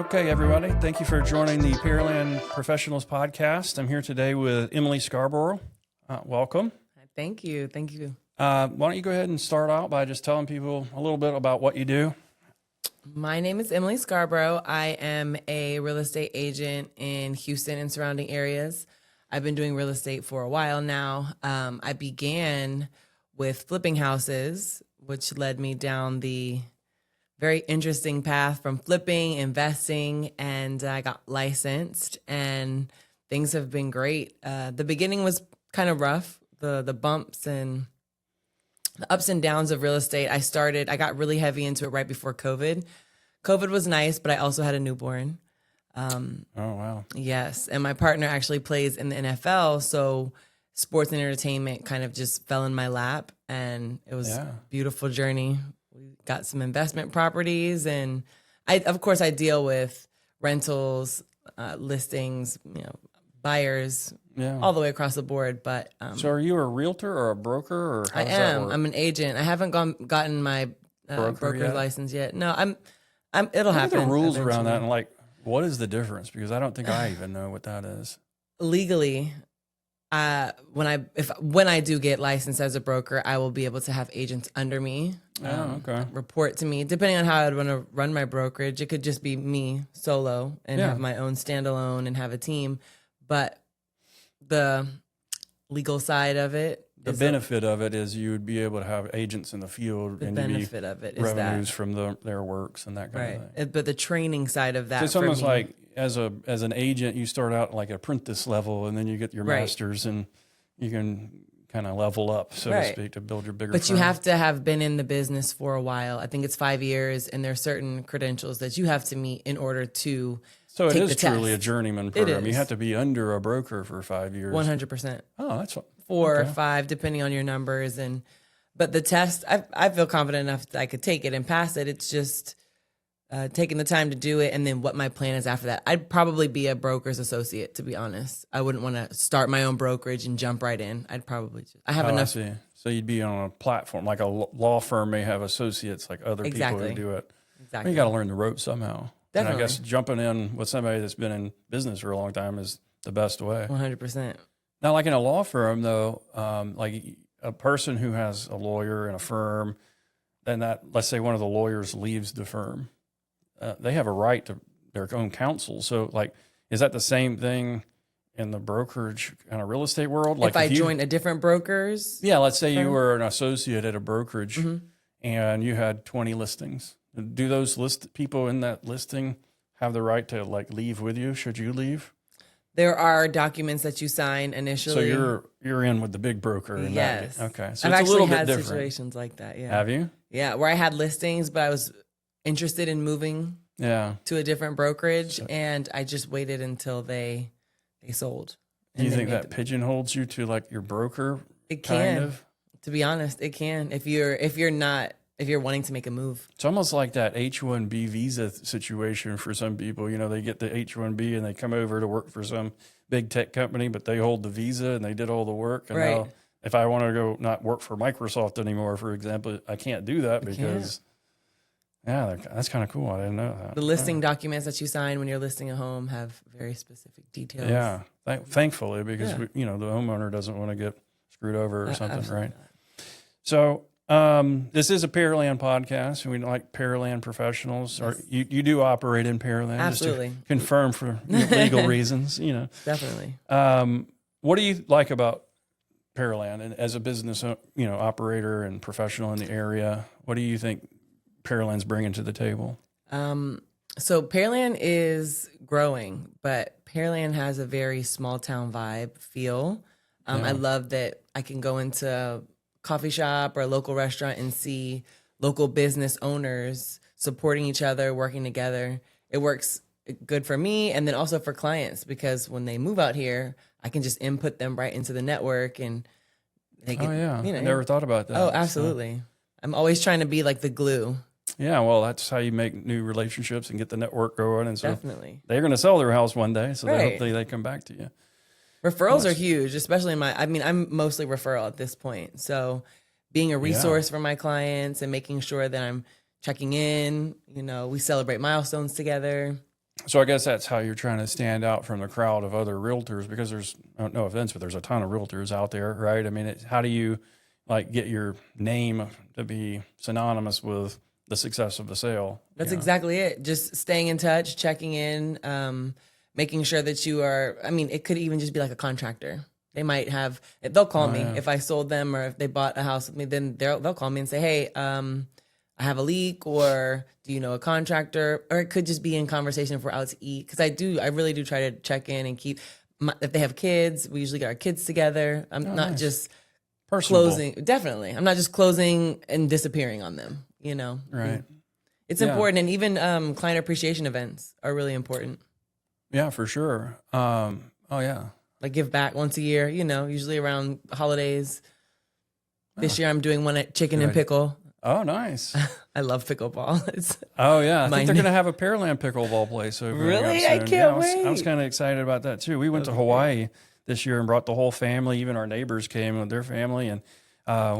Okay, everybody. Thank you for joining the Pearland Professionals Podcast. I'm here today with Emily Scarborough. Welcome. Thank you. Thank you. Why don't you go ahead and start out by just telling people a little bit about what you do? My name is Emily Scarborough. I am a real estate agent in Houston and surrounding areas. I've been doing real estate for a while now. I began with flipping houses, which led me down the very interesting path from flipping, investing, and I got licensed, and things have been great. The beginning was kind of rough, the bumps and the ups and downs of real estate. I got really heavy into it right before COVID. COVID was nice, but I also had a newborn. Oh, wow. Yes, and my partner actually plays in the NFL, so sports and entertainment kind of just fell in my lap, and it was a beautiful journey. We got some investment properties, and of course I deal with rentals, listings, buyers, all the way across the board. But so, are you a realtor or a broker, or how I does that am. work? I'm an agent. I haven't gotten my broker license yet. No, it'll happen. What are the rules around eventually. that, and what is the difference? Because I don't think I even know what that is. Legally, when I do get licensed as a broker, I will be able to have agents under me. Report to me. Depending on how I'd want to run my brokerage, it could just be me solo and have my own standalone and have a team. But the legal side of it, the benefit of it is you would be able to have agents in the field, the and benefit of it is revenues that from their works and that kind of thing. But the training side of that, So it's almost like as an agent, you start out like apprentice level, and then you get your masters, and you can kind of level up, so to speak, to build your bigger. But firm. you have to have been in the business for a while. I think it's 5 years, and there are certain credentials that you have to meet in order to. So it take is the truly test. a journeyman It program. is. You have to be under a broker for 5 years. 100%. Oh, that's 4 or 5, depending on your numbers. But the test, I feel confident enough that I could take it and pass it. It's just taking the time to do it, and then what my plan is after that. I'd probably be a broker's associate, to be honest. I wouldn't want to start my own brokerage and jump right in. I have enough. I see. So you'd be on a platform, like a law firm may have associates, like other people who do it. Exactly. Well, you got to learn the ropes somehow. Definitely. And I guess jumping in with somebody that's been in business for a long time is the best way. 100%. Now, like in a law firm, though, like a person who has a lawyer in a firm, then let's say one of the lawyers leaves the firm, they have a right to their own counsel. So, is that the same thing in the brokerage kind of real estate world? Like if I joined a different broker's? Yeah, let's say you were an associate at a brokerage and you had 20 listings. Do those people in that listing have the right to leave with you? Should you leave? There are documents that you sign initially. So you're in with the big broker. Yes. Okay. So I've it's a actually little bit had different. situations like that. Yeah. Have you? Yeah, where I had listings, but I was interested in moving to a different brokerage, and I just waited until they sold. Do you think that pigeonholes you to your broker? It can. To be honest, it can. If you're wanting to make a move. It's almost like that H-1B visa situation for some people. They get the H-1B and they come over to work for some big tech company, but they hold the visa and they did all the work. And now if I want to go not work for Microsoft anymore, for example, I can't do that because, that's kind of cool. I didn't know that. The listing documents that you sign when you're listing a home have very specific details. Yeah, thankfully, because the homeowner doesn't want to get screwed over or something, right? Not. So this is a Pearland podcast, and we like Pearland professionals. Yes. Or you do operate in Pearland, absolutely. Just to confirm for legal reasons, Definitely. What do you like about Pearland, and as a business, operator and professional in the area? What do you think Pearland's bringing to the table? So Pearland is growing, but Pearland has a very small town vibe feel. I love that I can go into a coffee shop or a local restaurant and see local business owners supporting each other, working together. It works good for me and then also for clients, because when they move out here, I can just input them right into the network, and they get, I never thought about that. Oh, absolutely. So. I'm always trying to be like the glue. Yeah, well, that's how you make new relationships and get the network going. And so definitely, they're going to sell their house one day, so hopefully they come back to you. Referrals are huge, especially I'm mostly referral at this point. So being a resource for my clients and making sure that I'm checking in, we celebrate milestones together. So I guess that's how you're trying to stand out from the crowd of other realtors, because there's no offense, but there's a ton of realtors out there, right? I mean, how do you like get your name to be synonymous with the success of the sale? That's exactly it. Just staying in touch, checking in, making sure that you are, I mean, it could even just be like a contractor. They might have, they'll call me if I sold them, or if they bought a house with me, then they'll call me and say, hey, I have a leak, or do you know a contractor? Or it could just be in conversation if we're out to eat. Cause I really do try to check in and keep, if they have kids, we usually get our kids together. I'm not just personable. Closing. Definitely. I'm not just closing and disappearing on them, you know? Right. It's important. And even client appreciation events are really important. Yeah, for sure. Oh yeah. Like give back once a year, you know, usually around holidays. This year I'm doing one at Chicken and Pickle. Oh, nice. I love pickleball. I think they're going to have a Pearland pickleball place over there. Really? I can't wait. I was kind of excited about that too. We went to Hawaii this year and brought the whole family. Even our neighbors came with their family, and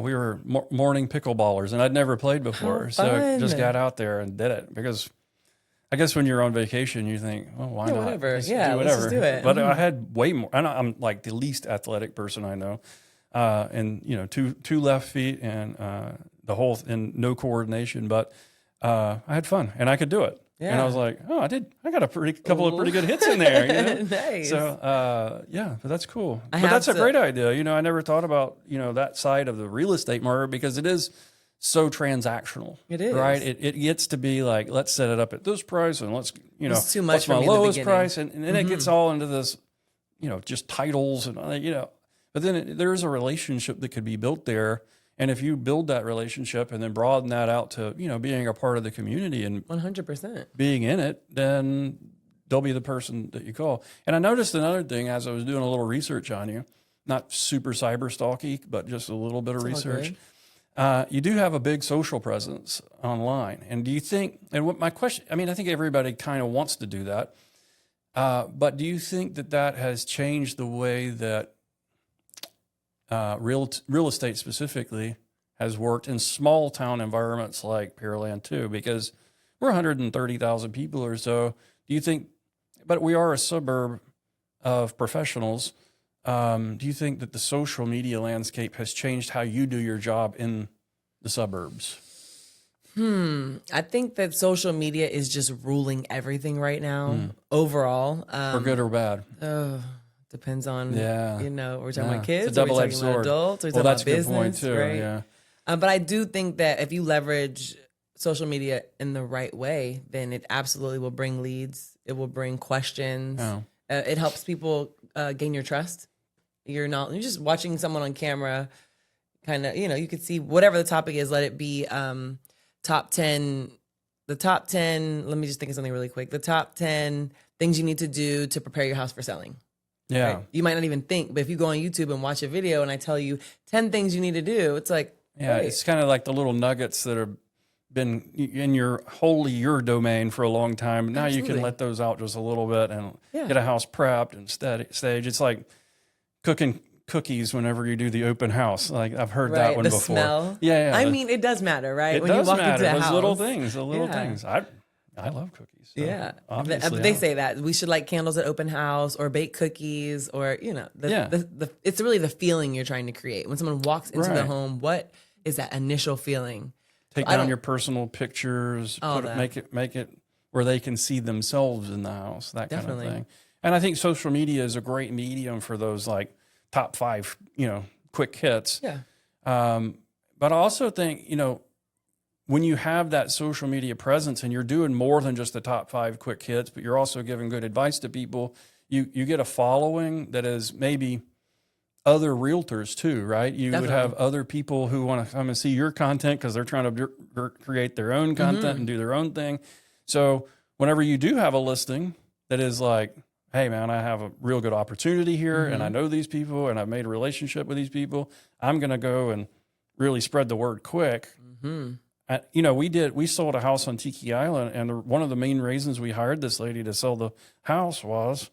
we were morning pickleballers, and I'd never played before. So just got out there and did it, because I guess when you're on vacation, you think, well, why not? Whatever. Just yeah, do whatever. let's just do it. But I had way more. I'm like the least athletic person I know. And you know, two left feet and the whole, and no coordination, but I had fun and I could do it. Yeah. And I was like, oh, I got a couple of pretty good hits in there. You know? Nice. So but that's cool. But that's a great idea. You know, I never thought about, you know, that side of the real estate market, because it is so transactional. It is. Right. It gets to be like, let's set it up at this price, and let's, you know, it's too much what's my lowest price. And then it gets all into this, you know, just titles and, you know, but then there is a relationship that could be built there. And if you build that relationship and then broaden that out to, you know, being a part of the community and 100% being in it, then they'll be the person that you call. And I noticed another thing as I was doing a little research on you, not super cyber stalky, but just a little bit of research. You do have a big social presence online. And do you think, and what my question, I mean, I think everybody kind of wants to do that. But do you think that has changed the way that real estate specifically has worked in small town environments like Pearland too? Because we're 130,000 people or so. Do you think, but we are a suburb of professionals. Do you think that the social media landscape has changed how you do your job in the suburbs? I think that social media is just ruling everything right now, overall. For good or bad? Depends on, you know, we're talking about It's kids, a double-edged we're talking about sword. adults, we're talking that's about a good point business, too, right? yeah. But I do think that if you leverage social media in the right way, then it absolutely will bring leads. It will bring questions. It helps people gain your trust. You're just watching someone on camera, kind of, you know, you could see whatever the topic is, let it be top 10, let me just think of something really quick. The top 10 things you need to do to prepare your house for selling. Yeah. Right? You might not even think, but if you go on YouTube and watch a video and I tell you 10 things you need to do, it's like, yeah, it's kind of like the little nuggets that have been in your domain for a long time. Now you can let those out just a little bit and get a house prepped and stage. It's like cooking cookies whenever you do the open house. Like I've heard that one before. Smell. Yeah. I mean, it does matter, right? When you walk into a house. The little things. I love cookies. So obviously, they say that we should light candles at open house or bake cookies, or you know, it's really the feeling you're trying to create when someone walks into the home. What is that initial feeling? Take down your personal pictures, make it where they can see themselves in the house. That kind of thing. And I think social media is a great medium for those like top 5, you know, quick hits. Yeah. But I also think, you know, when you have that social media presence and you're doing more than just the top 5 quick hits, but you're also giving good advice to people, you get a following that is maybe other realtors too, right? You would have other people who want to come and see your content because they're trying to create their own content and do their own thing. So whenever you do have a listing that is like, hey man, I have a real good opportunity here and I know these people and I've made a relationship with these people, I'm going to go and really spread the word quick. You know, we sold a house on Tiki Island, and one of the main reasons we hired this lady to sell the house was,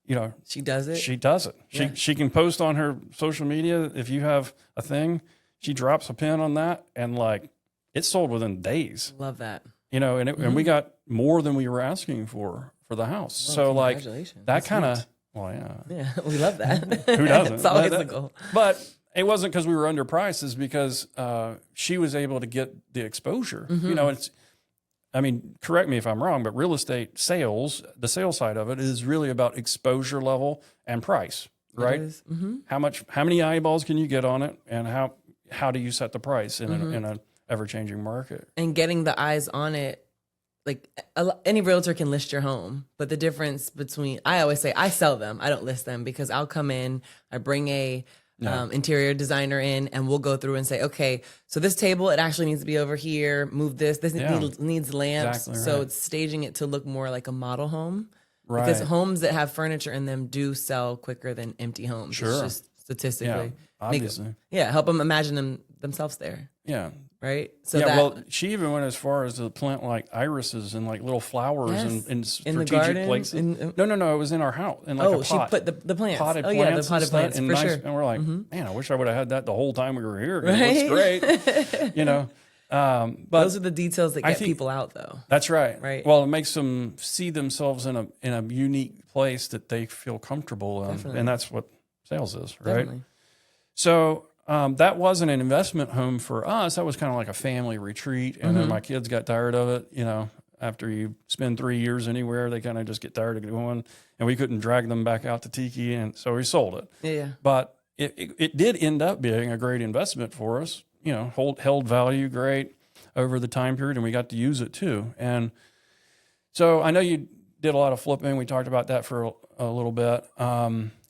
you know, she does it. She does it. She can post on her social media. If you have a thing, she drops a pin on that, and like it sold within days. Love that. You know, and we got more than we were asking for for the house. So like Congratulations. that That's kind of, huge. well, yeah. Yeah, we love that. Who doesn't? It's always a goal. But it wasn't because we were underpriced, it's because she was able to get the exposure. You know, I mean, correct me if I'm wrong, but real estate sales, the sales side of it is really about exposure level and price, right? How many eyeballs can you get on it, and how do you set the price in an ever-changing market? And getting the eyes on it, like any realtor can list your home, but the difference between, I always say I sell them, I don't list them, because I'll come in, I bring a interior designer in, and we'll go through and say, okay, so this table, it actually needs to be over here, move this needs lamps. Exactly So right. it's staging it to look more like a model home. Right. Because homes that have furniture in them do sell quicker than empty homes. Sure. It's just statistically. Obviously. Help them imagine themselves there. Yeah. Right. So Yeah, that, well, she even went as far as to plant like irises and like little flowers Yes. in In the strategic garden? places. In- No, it was in our house in like a she pot. put the plants. Potted the plants potted and stuff, plants and for nice, sure. and we're like, man, I wish I would have had that the whole time we were here. 'Cause it looks great, you know. But Those are the details that get think- people out, though. that's right. Right. Well, it makes them see themselves in a unique place that they feel comfortable in, Definitely. and that's what sales is, right? Definitely. So that wasn't an investment home for us. That was kind of like a family retreat. And then my kids got tired of it. You know, after you spend 3 years anywhere, they kind of just get tired of going. And we couldn't drag them back out to Tiki. And so we sold it. Yeah. But it did end up being a great investment for us. You know, held value great over the time period. And we got to use it too. And so I know you did a lot of flipping. We talked about that for a little bit.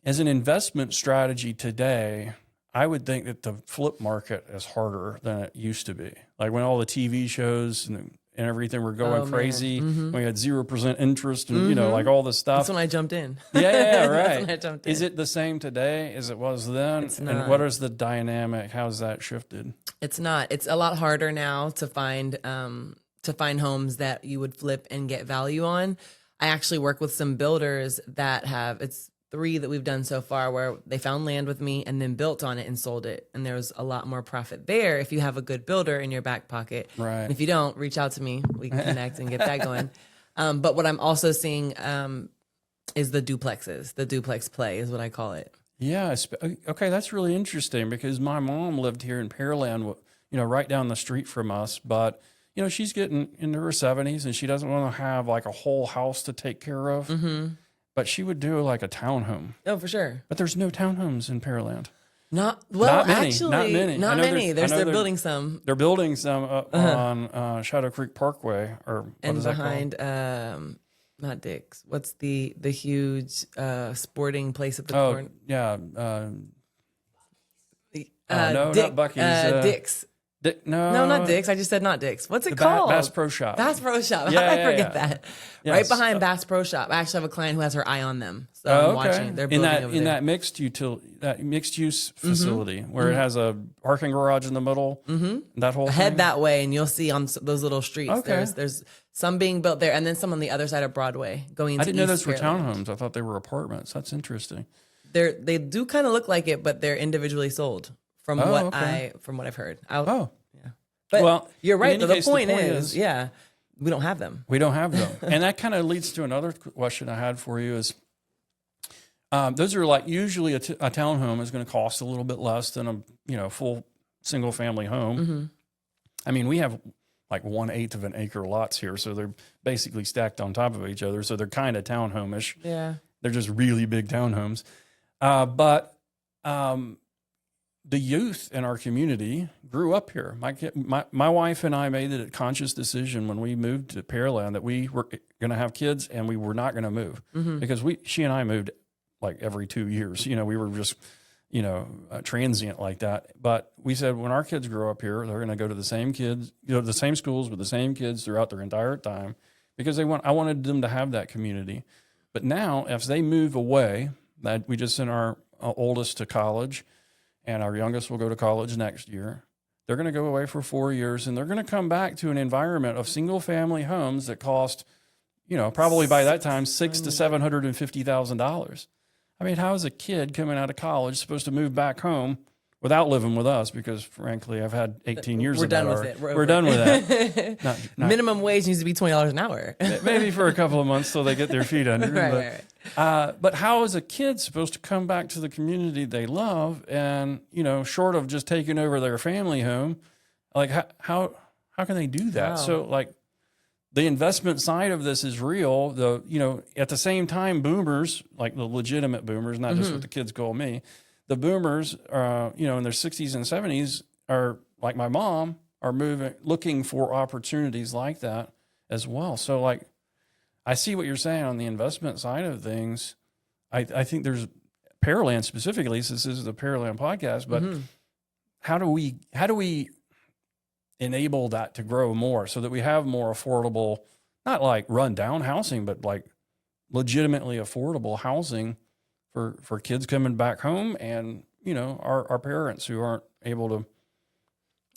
As an investment strategy today, I would think that the flip market is harder than it used to be. Like when all the TV shows and everything were going crazy, we had 0% interest and, you know, like all this stuff. That's when I jumped in. Yeah, right. That's when I jumped in. Is it the same today as it was then? It's And not. what is the dynamic? How's that shifted? It's not. It's a lot harder now to find homes that you would flip and get value on. I actually work with some builders that have, it's 3 that we've done so far, where they found land with me and then built on it and sold it. And there's a lot more profit there if you have a good builder in your back pocket. Right. And if you don't, reach out to me. We can connect and get that going. But what I'm also seeing is the duplexes. The duplex play is what I call it. Yeah. Okay. That's really interesting because my mom lived here in Pearland, you know, right down the street from us. But, you know, she's getting into her 70s and she doesn't want to have like a whole house to take care of. But she would do like a townhome. Oh, for sure. But there's no townhomes in Pearland. Not many. Actually, not many. I know They're building some. They're building some up on Shadow Creek Parkway, or what And is that behind, called? not Dick's. What's the huge sporting place at the Oh, corner? yeah. No, not Buc-ee's. Dick's. No, not Dick's. I just said not Dick's. What's it called? Bass Pro Shop. Bass Pro Shop. Yeah, I yeah, forget yeah. that. Yes. Right behind Bass Pro Shop. I actually have a client who has her eye on them. So I'm watching. They're building over there. that mixed use facility where it has a parking garage in the middle. That whole Head thing? that way, and you'll see on those little streets. Okay. There's some being built there, and then some on the other side of Broadway going into I didn't know East those were Pearland. townhomes. I thought they were apartments. That's interesting. They do kind of look like it, but they're individually sold from what I've heard. But Well, you're right. in any The case, point is, we don't have them. We don't have them. And that kind of leads to another question I had for you is, those are like usually a townhome is going to cost a little bit less than a full single family home. I mean, we have like 1/8 of an acre lots here. So they're basically stacked on top of each other. So they're kind of townhome-ish. Yeah. They're just really big townhomes. But the youth in our community grew up here. My wife and I made a conscious decision when we moved to Pearland that we were going to have kids and we were not going to move because she and I moved like every 2 years. You know, we were just, transient like that. But we said when our kids grow up here, they're going to go to the same the same schools with the same kids throughout their entire time because I wanted them to have that community. But now, if they move away, that we just sent our oldest to college, and our youngest will go to college next year. They're going to go away for 4 years, and they're going to come back to an environment of single-family homes that cost, probably by that time $600,000 to $750,000. I mean, how is a kid coming out of college supposed to move back home without living with us, because frankly, I've had 18 years We're of that done with already. it. We're done with that. Not Minimum wage needs to be $20 an hour. maybe for a couple of months till they get their feet under them. Right. But how is a kid supposed to come back to the community they love, and short of just taking over their family home, like how can they do that? Wow. So like the investment side of this is real. At the same time, boomers, like the legitimate boomers, not just what the kids call me, the boomers, in their 60s and 70s are like my mom, are looking for opportunities like that as well. So like, I see what you're saying on the investment side of things. I think there's Pearland specifically, since this is the Pearland podcast, but how do we enable that to grow more so that we have more affordable, not like run down housing, but like legitimately affordable housing for kids coming back home, and our parents who aren't able to.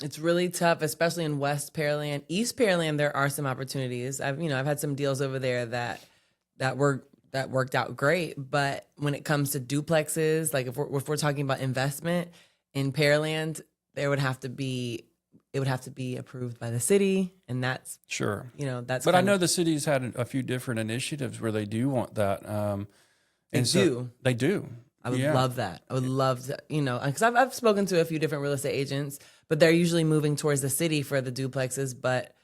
It's really tough, especially in West Pearland. East Pearland, there are some opportunities. I've had some deals over there that worked out great. But when it comes to duplexes, like if we're talking about investment in Pearland, it would have to be approved by the city, and that's Sure. That's. But I know the city's had a few different initiatives where they do want that. They do. I would love that. I would love to, because I've spoken to a few different real estate agents, but they're usually moving towards the city for the duplexes. But,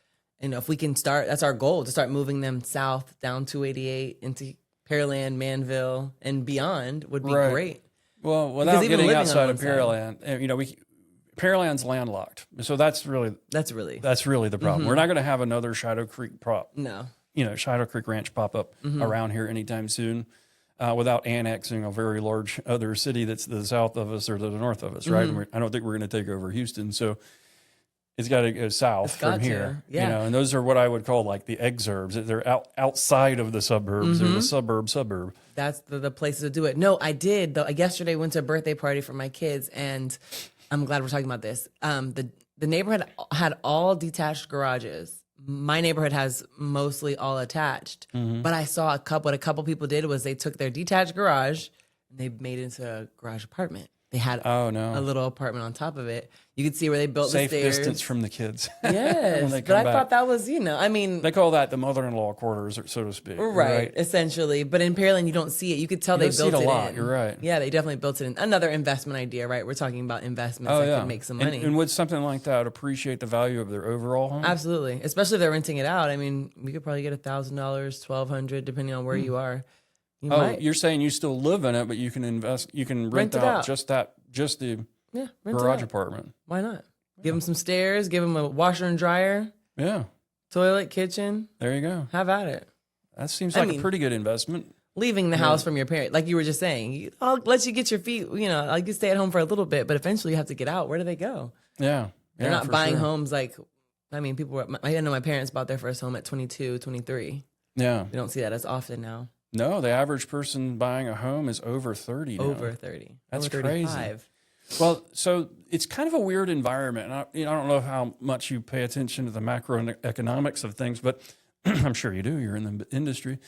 if we can start, that's our goal, to start moving them south down 288 into Pearland, Manville, and beyond would be great. Well, without getting outside of Pearland, Pearland's landlocked. So that's really the problem. We're not going to have another Shadow Creek Shadow Creek Ranch pop up around here anytime soon. Without annexing a very large other city that's to the south of us or to the north of us, right? And I don't think we're going to take over Houston, so it's got to go south from here. Yeah. And those are what I would call like the exurbs. They're outside of the suburbs. They're the suburb. That's the places to do it. No, I did though. Yesterday went to a birthday party for my kids, and I'm glad we're talking about this. The neighborhood had all detached garages. My neighborhood has mostly all attached, but I saw what a couple people did was they took their detached garage and they made it into a garage apartment. They had a little apartment on top of it. You could see where they built Safe the stairs. distance from the kids. Yes, but I thought that was, they call that the mother-in-law quarters, so to speak. Right, essentially. But in Pearland, you don't see it. You could tell they built it a lot. You're right. Yeah, they definitely built it in. Another investment idea, right? We're talking about investments that could make some money. And would something like that appreciate the value of their overall home? Absolutely, especially if they're renting it out. I mean, we could probably get $1,000, $1,200, depending on where you are. You're saying you still live in it, but you can invest. You can rent out just the garage apartment. Why not? Give them some stairs. Give them a washer and dryer. Yeah. Toilet, kitchen. There you go. Have at it. That seems like a pretty good investment. Leaving the house from your parents, like you were just saying, I'll let you get your feet. Like you stay at home for a little bit, but eventually you have to get out. Where do they go? Yeah. They're not buying homes like. I mean, I know my parents bought their first home at 22, 23. Yeah. We don't see that as often now. No, the average person buying a home is over 30 now. Over 30. That's over crazy. 35. Well, so it's kind of a weird environment. I don't know how much you pay attention to the macroeconomics of things, but I'm sure you do. You're in the industry.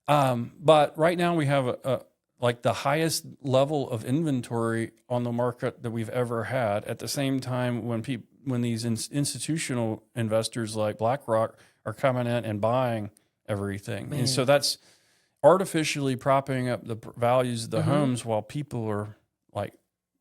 But right now we have like the highest level of inventory on the market that we've ever had. At the same time, when these institutional investors like BlackRock are coming in and buying everything, and so that's artificially propping up the values of the homes while people are like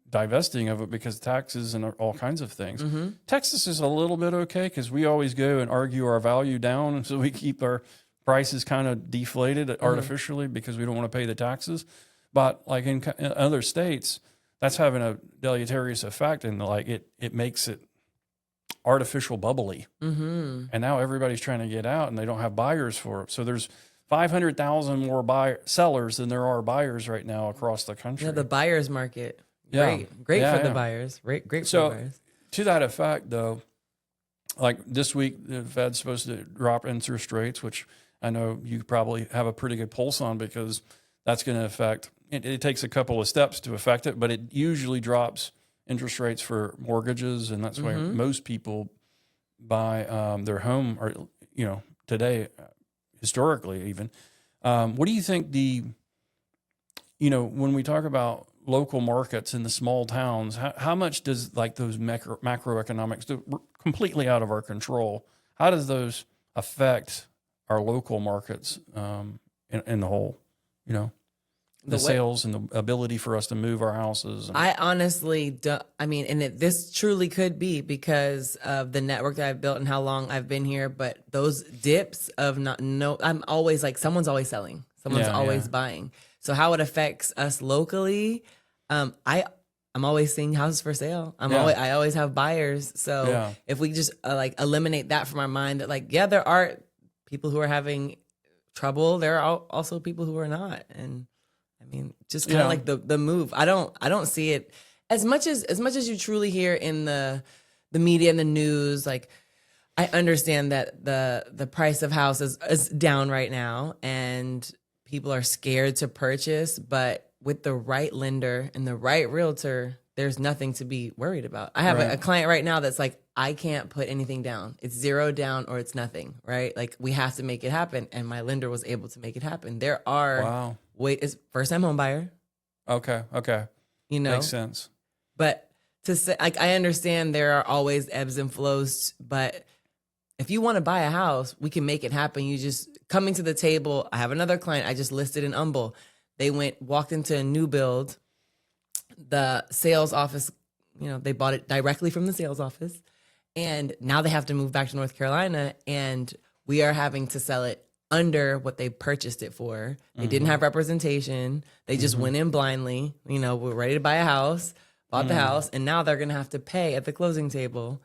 divesting of it because taxes and all kinds of things. Texas is a little bit okay because we always go and argue our value down, so we keep our prices kind of deflated artificially because we don't want to pay the taxes. But like in other states, that's having a deleterious effect, and like it makes it artificial bubbly. And now everybody's trying to get out, and they don't have buyers for it. So there's 500,000 more sellers than there are buyers right now across the country. Yeah, the buyer's market. Great for the buyers. Great for the buyers. To that effect, though, like this week, the Fed's supposed to drop interest rates, which I know you probably have a pretty good pulse on because that's going to affect. It takes a couple of steps to affect it, but it usually drops interest rates for mortgages, and that's why most people buy their home, or today, historically even. What do you think when we talk about local markets in the small towns, how much does like those macroeconomics completely out of our control? How does those affect our local markets in the whole, you know, the sales and the ability for us to move our houses? I honestly don't, I mean, and this truly could be because of the network that I've built and how long I've been here, but those dips of I'm always like, someone's always selling, someone's always buying. So how it affects us locally, I'm always seeing houses for sale. I always have buyers. So if we just like eliminate that from our mind, that like, yeah, there are people who are having trouble. There are also people who are not. And I mean, just kind of like the move. I don't see it as much as you truly hear in the media and the news. Like, I understand that the price of houses is down right now and people are scared to purchase, but with the right lender and the right realtor, there's nothing to be worried about. I have a client right now that's like, I can't put anything down. It's zero down or it's nothing, right? Like, we have to make it happen. And my lender was able to make it happen. There are it's first time home buyer. Okay. You know, makes sense. But to say, like, I understand there are always ebbs and flows, but if you want to buy a house, we can make it happen. You just coming to the table. I have another client I just listed in Humble. They walked into a new build. The sales office, you know, they bought it directly from the sales office. And now they have to move back to North Carolina. And we are having to sell it under what they purchased it for. They didn't have representation. They just went in blindly. You know, we're ready to buy a house, bought the house. And now they're going to have to pay at the closing table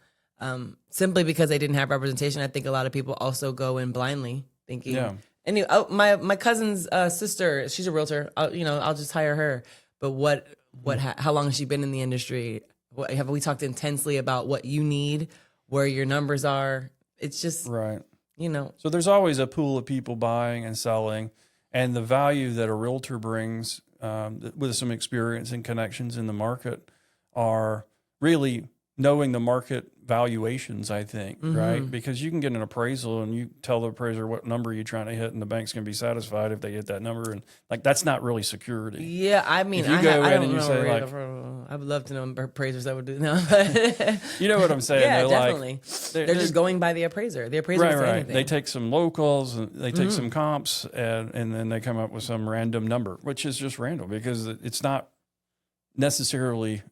simply because they didn't have representation. I think a lot of people also go in blindly thinking, anyway, my cousin's sister, she's a realtor. I'll just hire her. But how long has she been in the industry? Have we talked intensely about what you need, where your numbers are? It's just you know. So there's always a pool of people buying and selling, and the value that a realtor brings with some experience and connections in the market are really knowing the market valuations, I think, right? Because you can get an appraisal and you tell the appraiser what number you're trying to hit, and the bank's going to be satisfied if they hit that number. And like, that's not really security. Yeah, I mean, I don't know. I would love to know appraisers that would do that. You know what I'm saying? Yeah, definitely. They're just going by the appraiser. The appraiser will say anything. They take some locals, and they take some comps, and then they come up with some random number, which is just random because it's not necessarily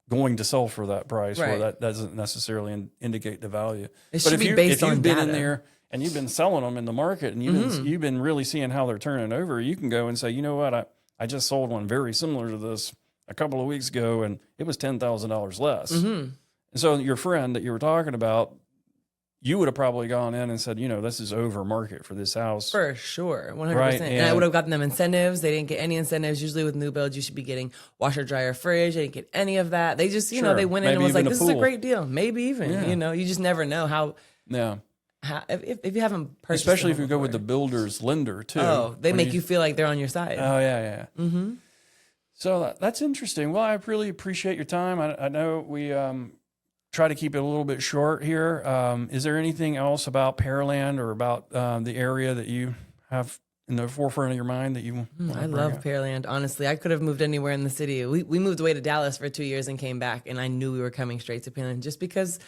going to sell for that price, or that doesn't necessarily indicate the value. But if you've been in there and you've been selling them in the market, and you've been really seeing how they're turning over, you can go and say, you know what, I just sold one very similar to this a couple of weeks ago, and it was $10,000 less. And so your friend that you were talking about, you would have probably gone in and said, you know, this is over market for this house. For sure, 100%. Right? And I would have gotten them incentives. They didn't get any incentives. Usually with new builds, you should be getting washer, dryer, fridge. They didn't get any of that. They just, you know, they went in and was like, this is a great deal. Maybe even, you know, you just never know how if you haven't purchased. Especially if you go with the builder's lender too. Oh, they make you feel like they're on your side. Oh, yeah. So that's interesting. Well, I really appreciate your time. I know we try to keep it a little bit short here. Is there anything else about Pearland or about the area that you have in the forefront of your mind that you I love Pearland. Honestly, I could have moved anywhere in the city. We moved away to Dallas for 2 years and came back, and I knew we were coming straight to Pearland just because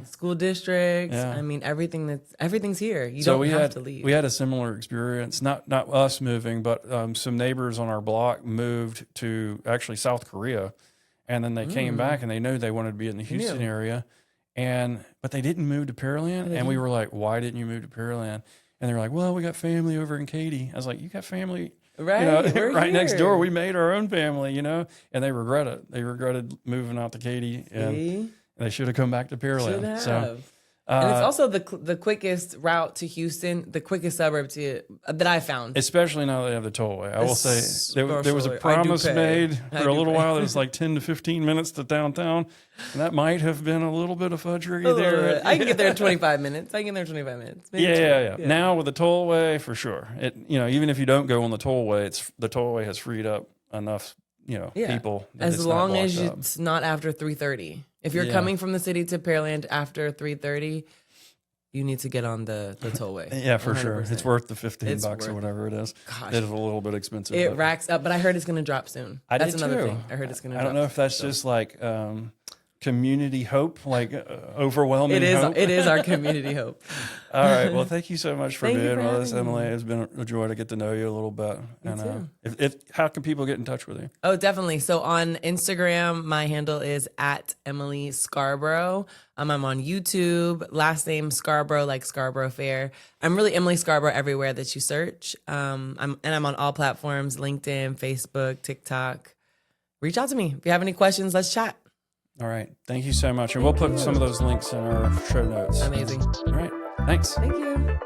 school districts. I mean, everything's here. You don't have to leave. We had a similar experience. Not us moving, but some neighbors on our block moved to actually South Korea. And then they came back and they knew they wanted to be in the Houston area. But they didn't move to Pearland. And we were like, why didn't you move to Pearland? And they're like, well, we got family over in Katy. I was like, you got family right next door. We made our own family, you know, and they regret it. They regretted moving out to Katy, and they should have come back to Pearland. So, and it's also the quickest route to Houston, the quickest suburb that I found. Especially now that they have the tollway. I will say there was a promise made for a little while that was like 10 to 15 minutes to downtown. And that might have been a little bit of fudgery there. I can get there in 25 minutes. Maybe yeah. Now with the tollway, for sure. Even if you don't go on the tollway, the tollway has freed up enough, people. As long as it's not after 3:30. If you're coming from the city to Pearland after 3:30, You need to get on the tollway. Yeah, for sure. 100%. It's worth the $15 It's or worth whatever it is. Gosh. It's a little bit expensive. It but racks up, but I heard it's going to drop soon. That's did another too. thing. I heard it's going to drop. I don't know if that's just like community hope, like overwhelming hope. It is our community hope. All right. Well, thank you so much for Thank you being for with us, having me. Emily. It's been a joy to get to know you a little bit. too. If how can people get in touch with you? Oh, definitely. So on Instagram, my handle is at Emily Scarborough. I'm on YouTube, last name Scarborough, like Scarborough Fair. I'm really Emily Scarborough everywhere that you search. I'm on all platforms, LinkedIn, Facebook, TikTok. Reach out to me. If you have any questions, let's chat. All right. Thank you so much. And we'll put some of those links in our show notes. Amazing. All right. Thanks. Thank you.